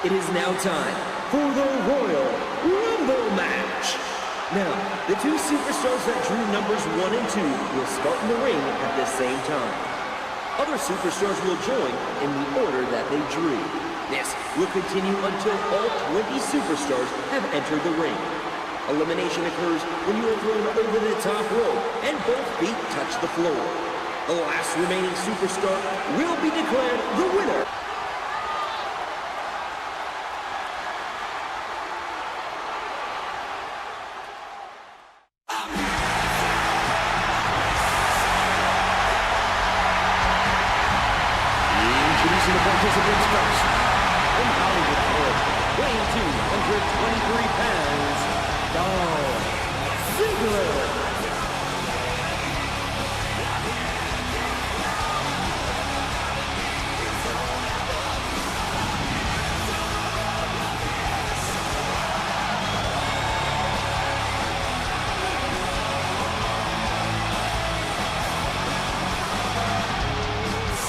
It is now time for the Royal Rumble match. Now, the two superstars that drew numbers 1 and 2 will start in the ring at the same time. Other superstars will join in the order that they drew. This will continue until all 20 superstars have entered the ring. Elimination occurs when you are thrown over the top rope and both feet touch the floor. The last remaining superstar will be declared the winner. Introducing the participants first. From Hollywood, Florida, weighing 223 pounds, Dolph Ziggler.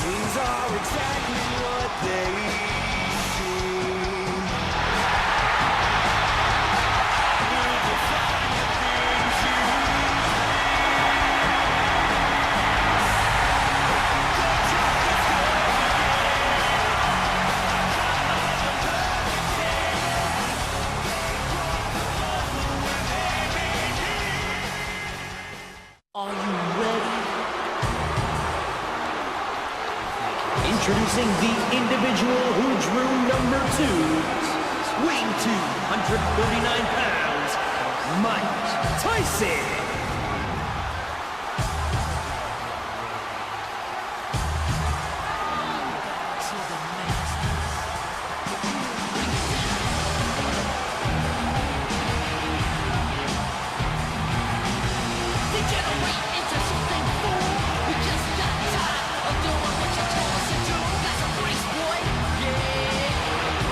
Things are exactly what they seem. You define the things you Are you ready? Introducing the individual who drew number 2, weighing 239 pounds, Mike Tyson. Degenerate into something fool. We just got tired of doing what you told us to do. That's a grace, boy. Yeah,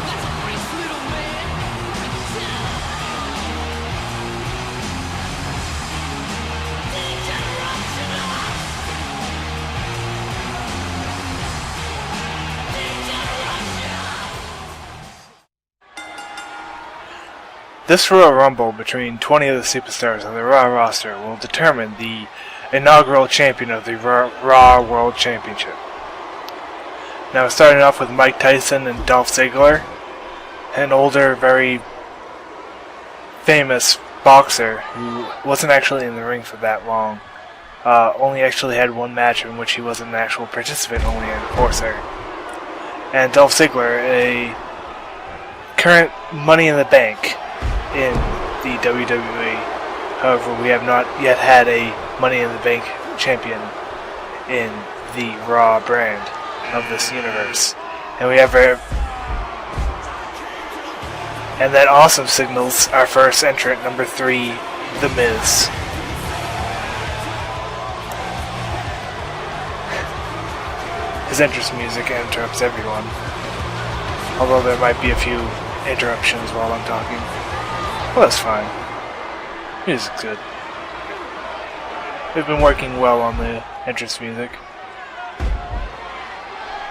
that's a grace, little man. This Royal Rumble between 20 of the superstars on the Raw roster will determine the inaugural champion of the Raw World Championship. Now, starting off with Mike Tyson and Dolph Ziggler, an older, very famous boxer who wasn't actually in the ring for that long. Only actually had one match in which he wasn't an actual participant, only an enforcer. And Dolph Ziggler, a current Money in the Bank in the WWE. However, we have not yet had a Money in the Bank champion in the Raw brand of this universe. And we have and that also signals our first entrant, number 3, The Miz. His entrance music interrupts everyone. Although there might be a few interruptions while I'm talking. Well, that's fine. Music's good. We've been working well on the entrance music.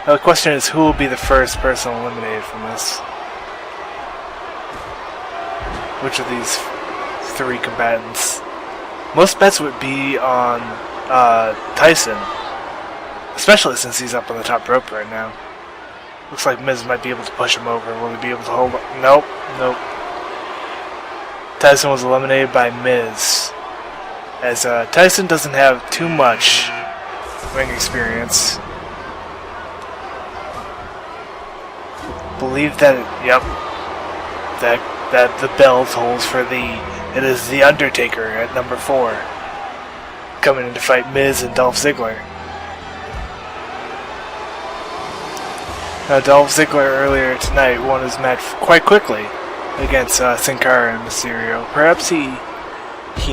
Now the question is, who will be the first person eliminated from this? Which of these 3 combatants? Most bets would be on Tyson. Especially since he's up on the top rope right now. Looks like Miz might be able to push him over. Will he be able to hold up? Nope. Nope. Tyson was eliminated by Miz. As Tyson doesn't have too much ring experience. Believe that, yep. That the belt holds for it is The Undertaker at number 4. Coming in to fight Miz and Dolph Ziggler. Now, Dolph Ziggler earlier tonight won his match quite quickly against Sin Cara and Mysterio. Perhaps he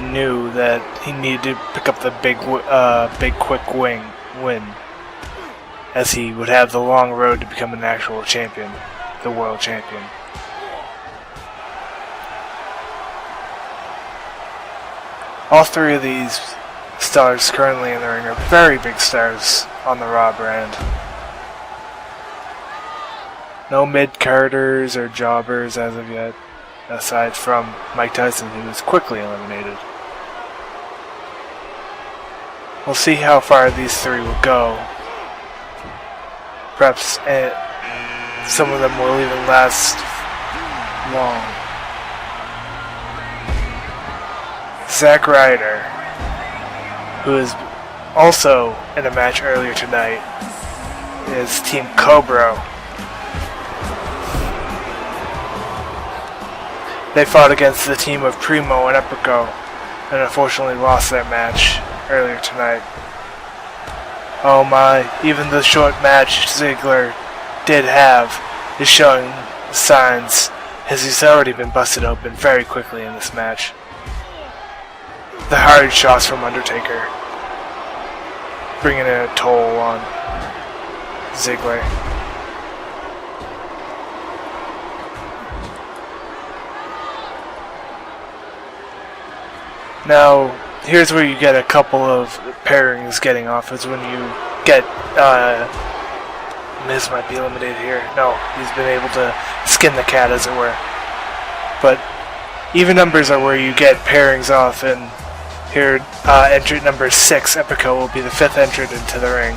knew that he needed to pick up the big quick win, as he would have the long road to become an actual champion, the world champion. All 3 of these stars currently in the ring are very big stars on the Raw brand. No mid-carders or jobbers as of yet, aside from Mike Tyson, who was quickly eliminated. We'll see how far these three will go. Perhaps some of them will even last long. Zack Ryder, who is also in a match earlier tonight, is Team Cobra. They fought against the team of Primo and Epico, and unfortunately lost their match earlier tonight. Oh my, even the short match Ziggler did have is showing signs, as he's already been busted open very quickly in this match. The hard shots from Undertaker bringing in a toll on Ziggler. Now, here's where you get a couple of pairings getting off, is when you get, Miz might be eliminated here. No, he's been able to skin the cat, as it were. But even numbers are where you get pairings off, and here, entrant number 6, Epico, will be the 5th entrant into the ring.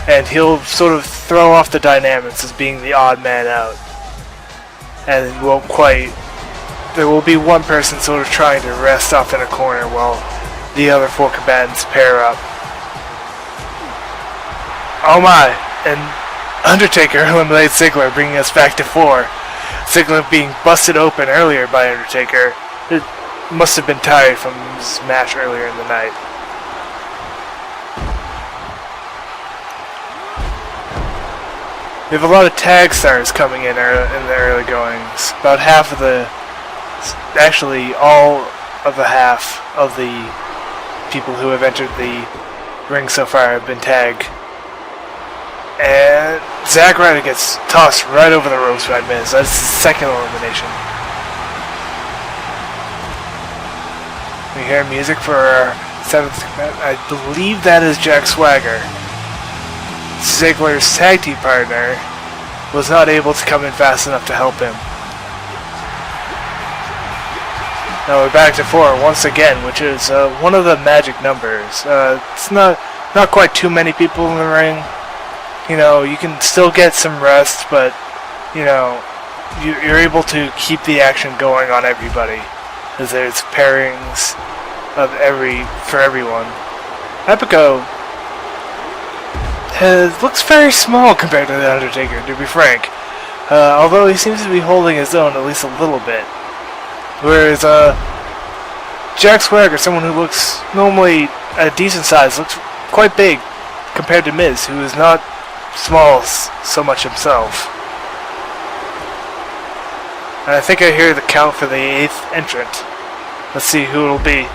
And he'll sort of throw off the dynamics as being the odd man out. And it won't quite... There will be one person sort of trying to rest off in a corner while the other 4 combatants pair up. Oh my! And Undertaker eliminates Ziggler, bringing us back to 4. Ziggler being busted open earlier by Undertaker. It must have been tired from his match earlier in the night. We have a lot of tag stars coming in the early goings. About half of the... Actually, all of the half of the people who have entered the ring so far have been tagged. And Zack Ryder gets tossed right over the ropes by Miz. That's his second elimination. We hear music for our 7th combatant. I believe that is Jack Swagger. Ziggler's tag team partner was not able to come in fast enough to help him. Now we're back to 4 once again, which is one of the magic numbers. It's not quite too many people in the ring. You know, you can still get some rest, but you know, you're able to keep the action going on everybody, as there's pairings of for everyone. Epico looks very small compared to the Undertaker, to be frank. Although he seems to be holding his own at least a little bit. Whereas Jack Swagger, someone who looks normally a decent size, looks quite big compared to Miz, who is not small so much himself. And I think I hear the count for the 8th entrant. Let's see who it'll be.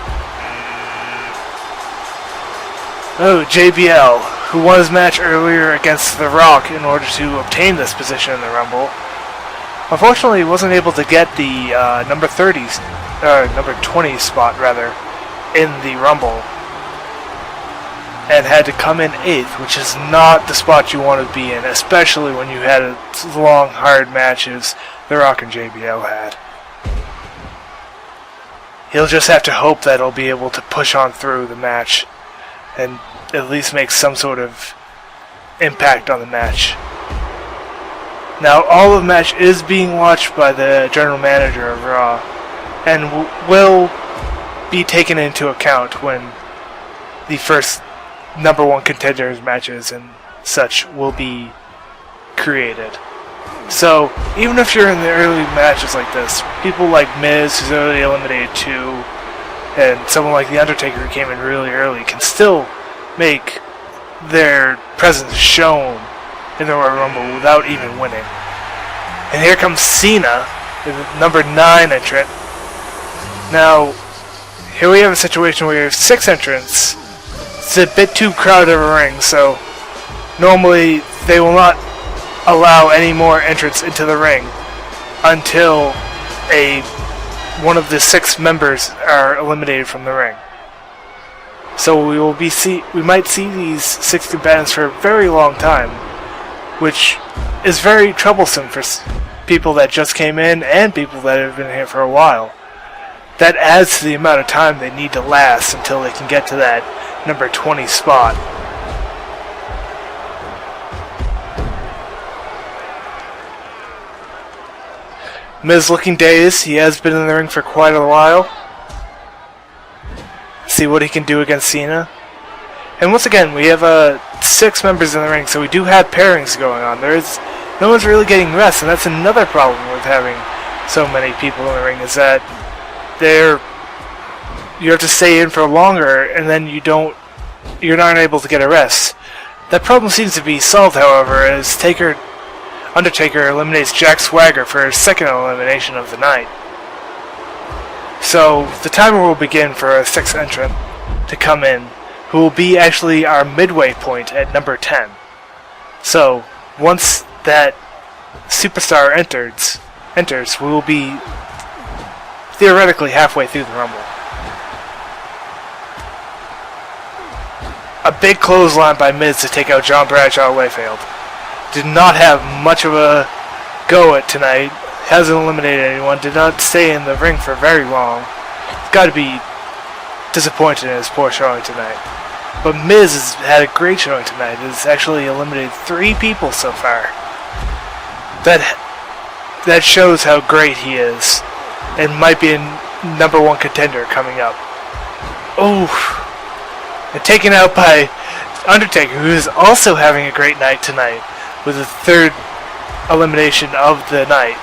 Oh, JBL, who won his match earlier against The Rock in order to obtain this position in the Rumble. Unfortunately, he wasn't able to get the number 20 spot rather, in the Rumble, and had to come in 8th, which is not the spot you want to be in, especially when you had long, hard matches The Rock and JBL had. He'll just have to hope that he'll be able to push on through the match and at least make some sort of impact on the match. Now, all of the match is being watched by the general manager of Raw, and will be taken into account when the first number 1 contenders matches and such will be created. So, even if you're in the early matches like this, people like Miz, who's already eliminated 2, and someone like The Undertaker, who came in really early, can still make their presence shown in the Royal Rumble without even winning. And here comes Cena, the number 9 entrant. Now, here we have a situation where you have 6 entrants. It's a bit too crowded of a ring, so normally they will not allow any more entrants into the ring until one of the 6 members are eliminated from the ring. So we might see these 6 combatants for a very long time, which is very troublesome for people that just came in and people that have been here for a while. That adds to the amount of time they need to last until they can get to that number 20 spot. Miz looking dazed. He has been in the ring for quite a while. See what he can do against Cena. And once again, we have 6 members in the ring, so we do have pairings going on. No one's really getting rest, and that's another problem with having so many people in the ring, is that you have to stay in for longer, and then you're not able to get a rest. That problem seems to be solved, however, as Undertaker eliminates Jack Swagger for his second elimination of the night. So the timer will begin for a 6th entrant to come in, who will be actually our midway point at number 10. So once that superstar enters, we will be theoretically halfway through the Rumble. A big clothesline by Miz to take out John Bradshaw Layfield. Did not have much of a go at tonight. Hasn't eliminated anyone. Did not stay in the ring for very long. Got to be disappointed in his poor showing tonight. But Miz has had a great showing tonight. Has actually eliminated 3 people so far. That shows how great he is, and might be a number 1 contender coming up. Oh, and taken out by Undertaker, who is also having a great night tonight, with the 3rd elimination of the night.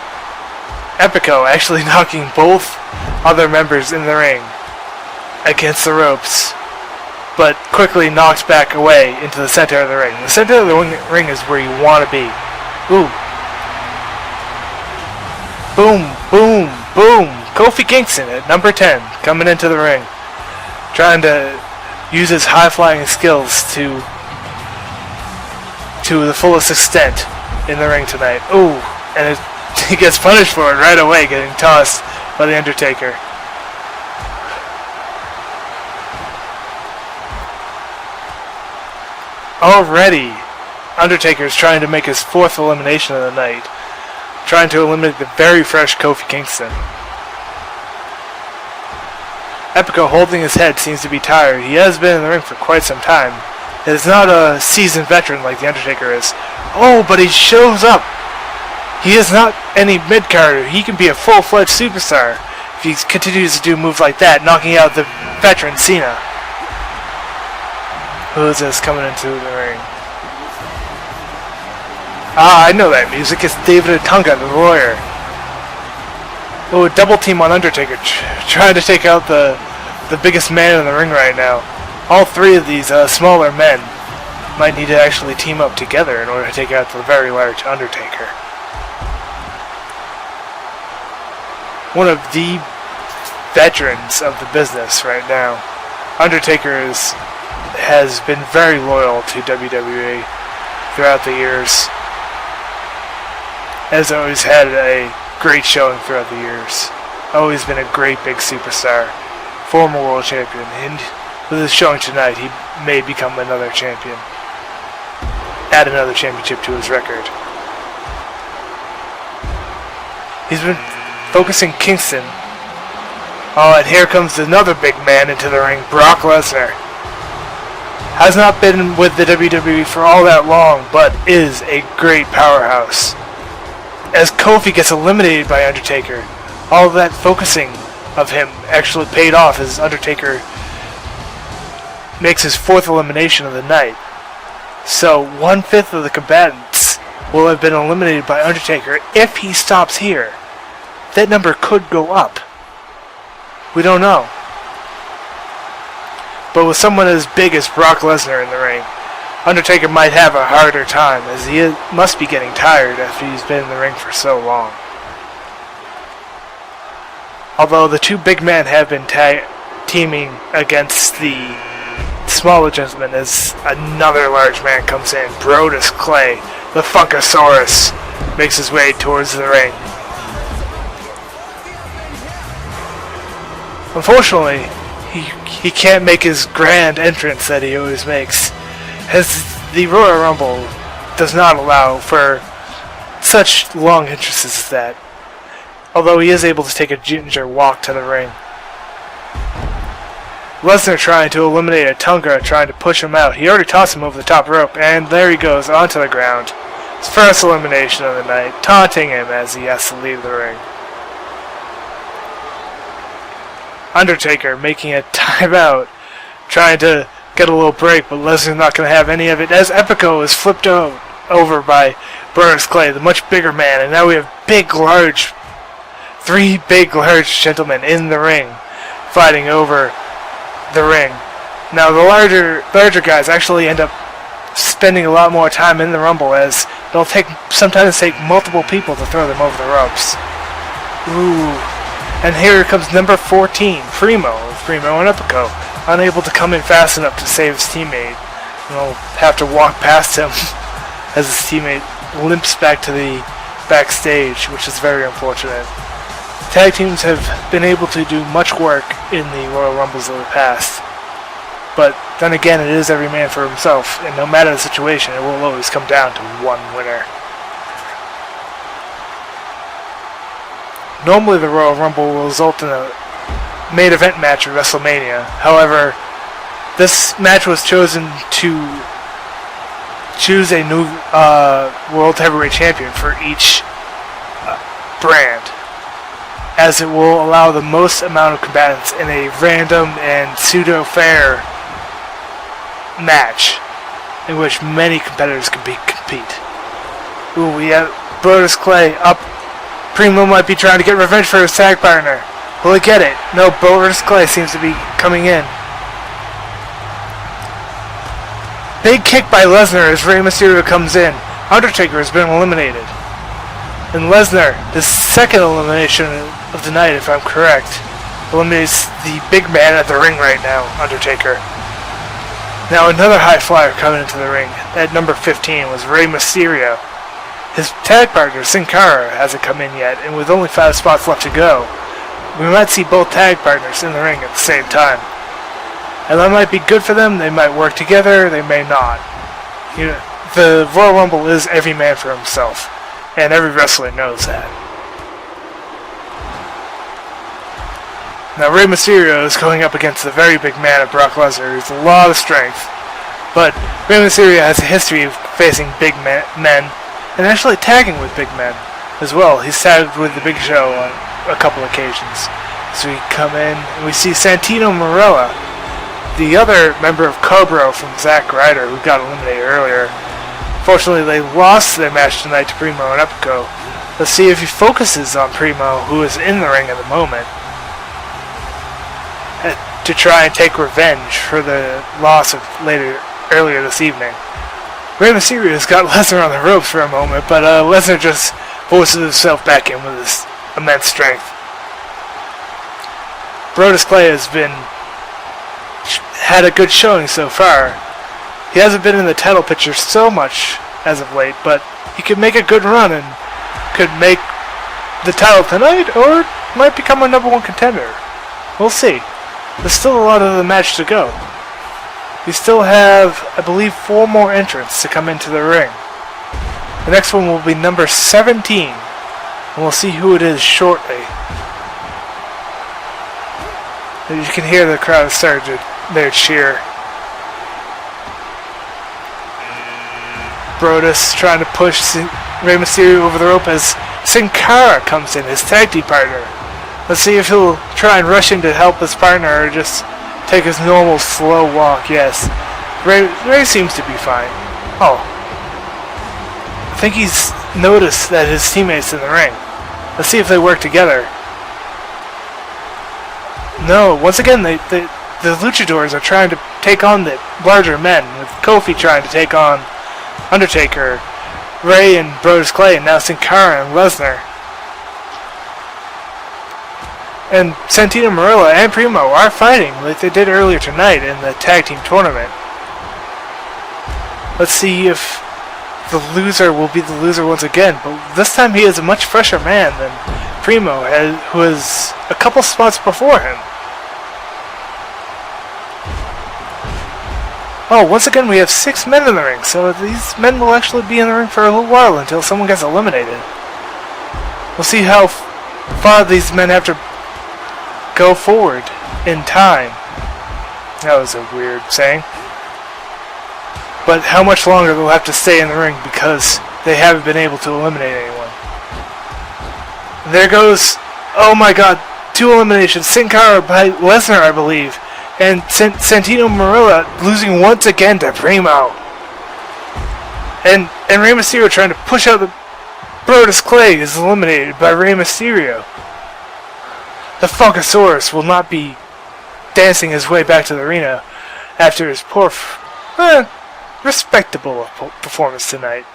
Epico actually knocking both other members in the ring against the ropes, but quickly knocked back away into the center of the ring. The center of the ring is where you want to be. Ooh. Boom, boom, boom. Kofi Kingston at number 10 coming into the ring, trying to use his high-flying skills to the fullest extent in the ring tonight. Ooh, and he gets punished for it right away, getting tossed by the Undertaker. Already, Undertaker is trying to make his 4th elimination of the night, trying to eliminate the very fresh Kofi Kingston. Epico, holding his head, seems to be tired. He has been in the ring for quite some time. He is not a seasoned veteran like The Undertaker is. Oh, but he shows up. He is not any mid-carder. He can be a full-fledged superstar if he continues to do moves like that, knocking out the veteran Cena. Who is this coming into the ring? Ah, I know that music. It's David Otunga, the lawyer. Oh, a double team on Undertaker, trying to take out the biggest man in the ring right now. All 3 of these smaller men might need to actually team up together in order to take out the very large Undertaker. One of the veterans of the business right now. Undertaker has been very loyal to WWE throughout the years. Has always had a great showing throughout the years. Always been a great big superstar. Former world champion. And with his showing tonight, he may become another champion. Add another championship to his record. He's been focusing Kingston. Oh, and here comes another big man into the ring, Brock Lesnar. Has not been with the WWE for all that long, but is a great powerhouse. As Kofi gets eliminated by Undertaker, all that focusing of him actually paid off as Undertaker makes his 4th elimination of the night. So 1/5 of the combatants will have been eliminated by Undertaker if he stops here. That number could go up. We don't know. But with someone as big as Brock Lesnar in the ring, Undertaker might have a harder time, as he must be getting tired after he's been in the ring for so long. Although the 2 big men have been teaming against the smaller gentleman as another large man comes in. Brodus Clay, the Funkasaurus, makes his way towards the ring. Unfortunately, he can't make his grand entrance that he always makes, as the Royal Rumble does not allow for such long entrances as that. Although he is able to take a ginger walk to the ring. Lesnar trying to eliminate Atunga, trying to push him out. He already tossed him over the top rope, and there he goes onto the ground. His first elimination of the night, taunting him as he has to leave the ring. Undertaker making a timeout, trying to get a little break, but Lesnar's not going to have any of it as Epico is flipped over by Brodus Clay, the much bigger man, and now we have three big, large gentlemen in the ring fighting over the ring. Now the larger guys actually end up spending a lot more time in the Rumble, as it'll sometimes take multiple people to throw them over the ropes. Ooh. And here comes number 14, Primo and Epico, unable to come in fast enough to save his teammate. And he'll have to walk past him as his teammate limps back to the backstage, which is very unfortunate. Tag teams have been able to do much work in the Royal Rumbles of the past. But then again, it is every man for himself, and no matter the situation, it will always come down to one winner. Normally the Royal Rumble will result in a main event match at WrestleMania. However, this match was chosen to choose a new World Heavyweight Champion for each brand, as it will allow the most amount of combatants in a random and pseudo-fair match in which many competitors can compete. Ooh, we have Brodus Clay up. Primo might be trying to get revenge for his tag partner. Will he get it? No, Brodus Clay seems to be coming in. Big kick by Lesnar as Rey Mysterio comes in. Undertaker has been eliminated. And Lesnar, the second elimination of the night, if I'm correct, eliminates the big man at the ring right now, Undertaker. Now another high flyer coming into the ring at number 15 was Rey Mysterio. His tag partner, Sin Cara, hasn't come in yet, and with only 5 spots left to go, we might see both tag partners in the ring at the same time. And that might be good for them. They might work together, they may not. You know, the Royal Rumble is every man for himself, and every wrestler knows that. Now Rey Mysterio is going up against the very big man of Brock Lesnar, who's a lot of strength. But Rey Mysterio has a history of facing big men, and actually tagging with big men as well. He's tagged with the Big Show on a couple occasions. So we come in and we see Santino Marella, the other member of Cobra from Zack Ryder, who got eliminated earlier. Fortunately, they lost their match tonight to Primo and Epico. Let's see if he focuses on Primo, who is in the ring at the moment, to try and take revenge for the loss of earlier this evening. Rey Mysterio's got Lesnar on the ropes for a moment, but Lesnar just forces himself back in with his immense strength. Brodus Clay has had a good showing so far. He hasn't been in the title picture so much as of late, but he could make a good run and could make the title tonight, or might become a number 1 contender. We'll see. There's still a lot of the match to go. We still have, I believe, 4 more entrants to come into the ring. The next one will be number 17, and we'll see who it is shortly. You can hear the crowd start their cheer. Brodus trying to push Rey Mysterio over the rope as Sin Cara comes in, his tag team partner. Let's see if he'll try and rush in to help his partner or just take his normal slow walk. Yes, Rey seems to be fine. Oh, I think he's noticed that his teammate's in the ring. Let's see if they work together. No, once again, the luchadors are trying to take on the larger men, with Kofi trying to take on Undertaker, Rey and Brodus Clay, and now Sin Cara and Lesnar. And Santino Marella and Primo are fighting like they did earlier tonight in the tag team tournament. Let's see if the loser will be the loser once again, but this time he is a much fresher man than Primo, who is a couple spots before him. Oh, once again we have 6 men in the ring, so these men will actually be in the ring for a little while until someone gets eliminated. We'll see how far these men have to go forward in time. That was a weird saying. But how much longer they'll have to stay in the ring because they haven't been able to eliminate anyone. There goes, oh my god, 2 eliminations. Sin Cara by Lesnar, I believe. And Santino Marella losing once again to Primo. And Rey Mysterio trying to push out the Brodus Clay is eliminated by Rey Mysterio. The Funkasaurus will not be dancing his way back to the arena after his poor, respectable performance tonight.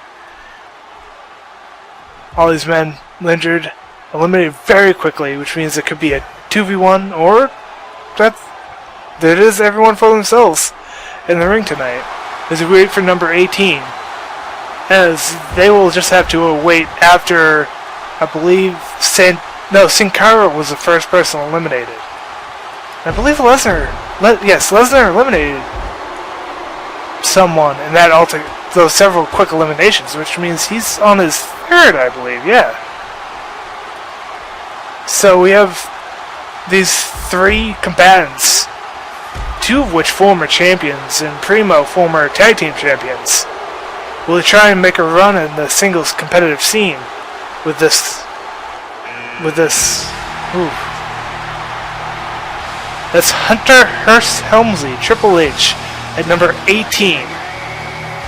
All these men injured, eliminated very quickly, which means it could be a 2v1 or that is everyone for themselves in the ring tonight. As we wait for number 18, as they will just have to wait after, I believe, Sin Cara was the first person eliminated. I believe Lesnar eliminated someone in that those several quick eliminations, which means he's on his 3rd, I believe, yeah. So we have these 3 combatants, 2 of which former champions, and Primo former tag team champions. Will they try and make a run in the singles competitive scene with this? Ooh. That's Hunter Hearst Helmsley, Triple H, at number 18,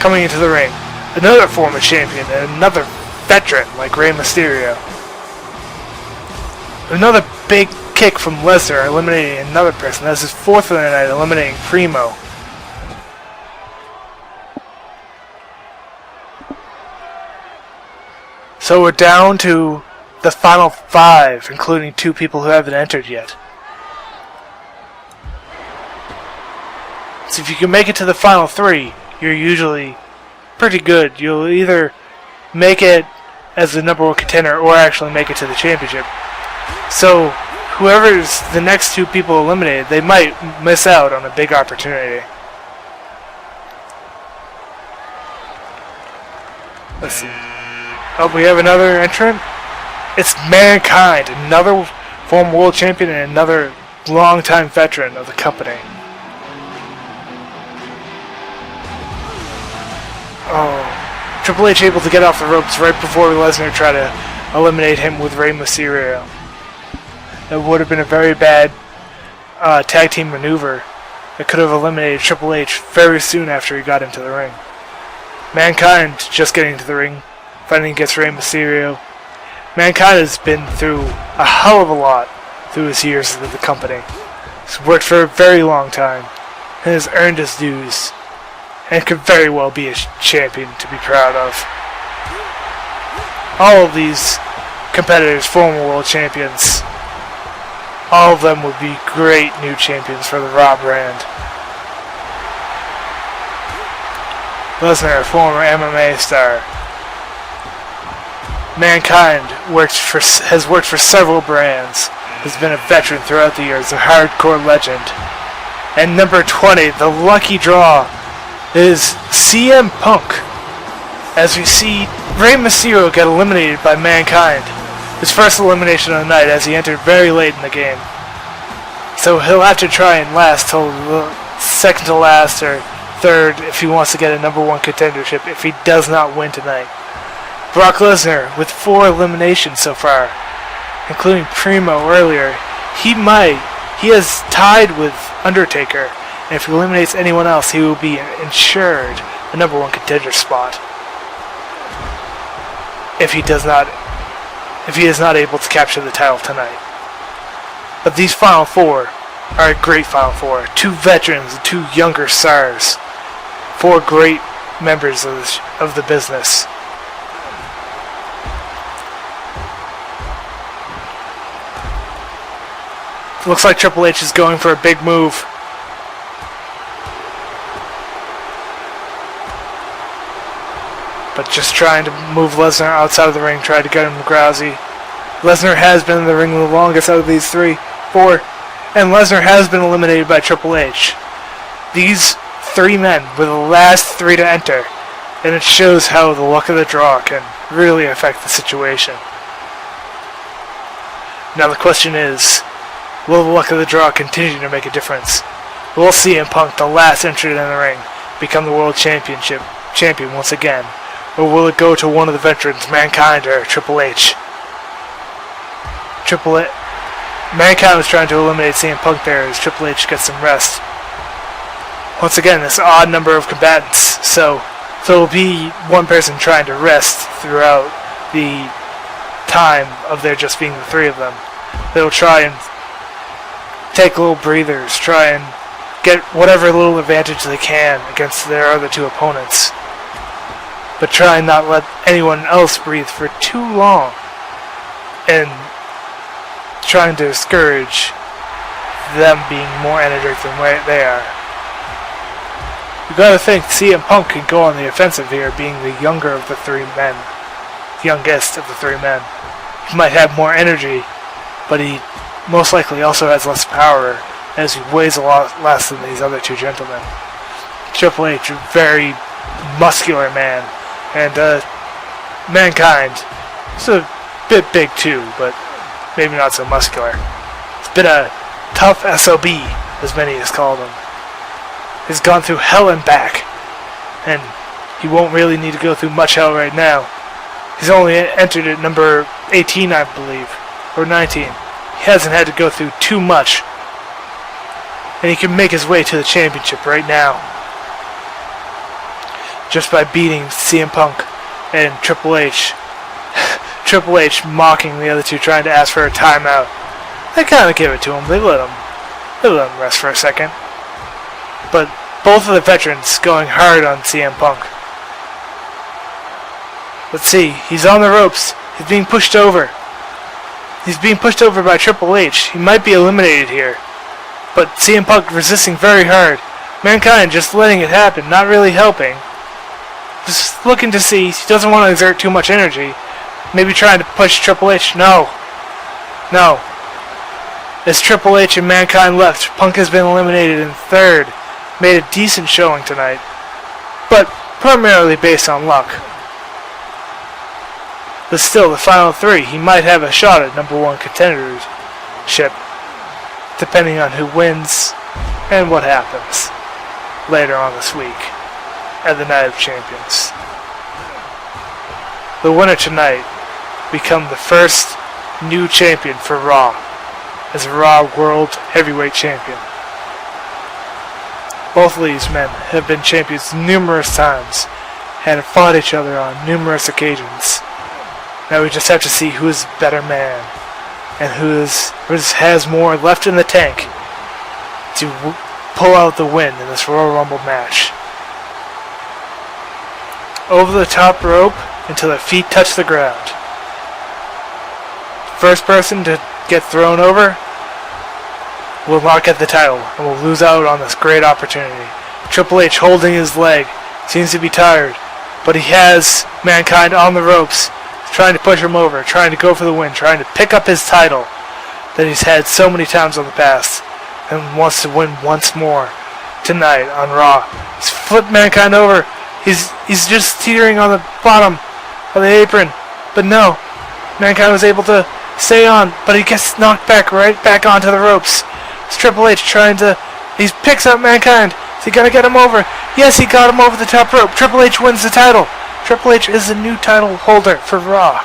coming into the ring. Another former champion and another veteran like Rey Mysterio. Another big kick from Lesnar, eliminating another person. That's his 4th of the night, eliminating Primo. So we're down to the final 5, including 2 people who haven't entered yet. So if you can make it to the final 3, you're usually pretty good. You'll either make it as the number 1 contender or actually make it to the championship. So whoever's the next 2 people eliminated, they might miss out on a big opportunity. Let's see. Oh, we have another entrant. It's Mankind, another former world champion and another longtime veteran of the company. Oh, Triple H able to get off the ropes right before Lesnar tried to eliminate him with Rey Mysterio. That would have been a very bad tag team maneuver that could have eliminated Triple H very soon after he got into the ring. Mankind just getting into the ring, fighting against Rey Mysterio. Mankind has been through a hell of a lot through his years with the company. He's worked for a very long time and has earned his dues, and could very well be a champion to be proud of. All of these competitors, former world champions, all of them would be great new champions for the Raw brand. Lesnar, former MMA star. Mankind has worked for several brands, has been a veteran throughout the years, a hardcore legend. And number 20, the lucky draw, is CM Punk. As we see Rey Mysterio get eliminated by Mankind. His first elimination of the night as he entered very late in the game. So he'll have to try and last till the 2nd to last or 3rd if he wants to get a number 1 contendership if he does not win tonight. Brock Lesnar with 4 eliminations so far, including Primo earlier. He has tied with Undertaker, and if he eliminates anyone else, he will be ensured a number 1 contender spot. If he is not able to capture the title tonight. But these final 4 are a great final 4. 2 veterans and 2 younger stars. 4 great members of the business. Looks like Triple H is going for a big move. But just trying to move Lesnar outside of the ring, try to get him grousy. Lesnar has been in the ring the longest out of these 4, and Lesnar has been eliminated by Triple H. These 3 men were the last 3 to enter, and it shows how the luck of the draw can really affect the situation. Now the question is, will the luck of the draw continue to make a difference? Will CM Punk, the last entrant in the ring, become the world champion once again? Or will it go to one of the veterans, Mankind or Triple H? Mankind was trying to eliminate CM Punk there as Triple H gets some rest. Once again, this odd number of combatants, so it'll be one person trying to rest throughout the time of there just being the 3 of them. They'll try and take little breathers, try and get whatever little advantage they can against their other 2 opponents, but try and not let anyone else breathe for too long, and trying to discourage them being more energetic than they are. You gotta think CM Punk can go on the offensive here, being the younger of the 3 men, the youngest of the 3 men. He might have more energy, but he most likely also has less power, as he weighs a lot less than these other 2 gentlemen. Triple H, a very muscular man, and Mankind, he's a bit big too, but maybe not so muscular. He's been a tough SOB, as many has called him. He's gone through hell and back, and he won't really need to go through much hell right now. He's only entered at number 18, I believe, or 19. He hasn't had to go through too much, and he can make his way to the championship right now just by beating CM Punk and Triple H. Triple H mocking the other 2, trying to ask for a timeout. They kind of give it to him. They let him rest for a second. But both of the veterans going hard on CM Punk. Let's see. He's on the ropes. He's being pushed over. He's being pushed over by Triple H. He might be eliminated here. But CM Punk resisting very hard. Mankind just letting it happen, not really helping. Just looking to see. He doesn't want to exert too much energy. Maybe trying to push Triple H. No. As Triple H and Mankind left, Punk has been eliminated in 3rd. Made a decent showing tonight, but primarily based on luck. But still, the final 3, he might have a shot at number 1 contendership, depending on who wins and what happens later on this week at the Night of Champions. The winner tonight become the first new champion for Raw as a Raw World Heavyweight Champion. Both of these men have been champions numerous times and have fought each other on numerous occasions. Now we just have to see who is the better man and who has more left in the tank to pull out the win in this Royal Rumble match. Over the top rope until their feet touch the ground. First person to get thrown over will not get the title and will lose out on this great opportunity. Triple H holding his leg, seems to be tired, but he has Mankind on the ropes, trying to push him over, trying to go for the win, trying to pick up his title that he's had so many times in the past and wants to win once more tonight on Raw. He's flipped Mankind over. He's just teetering on the bottom of the apron, but no, Mankind was able to stay on, but he gets knocked right back onto the ropes. It's Triple H he picks up Mankind. Is he gonna get him over? Yes, he got him over the top rope. Triple H wins the title. Triple H is the new title holder for Raw.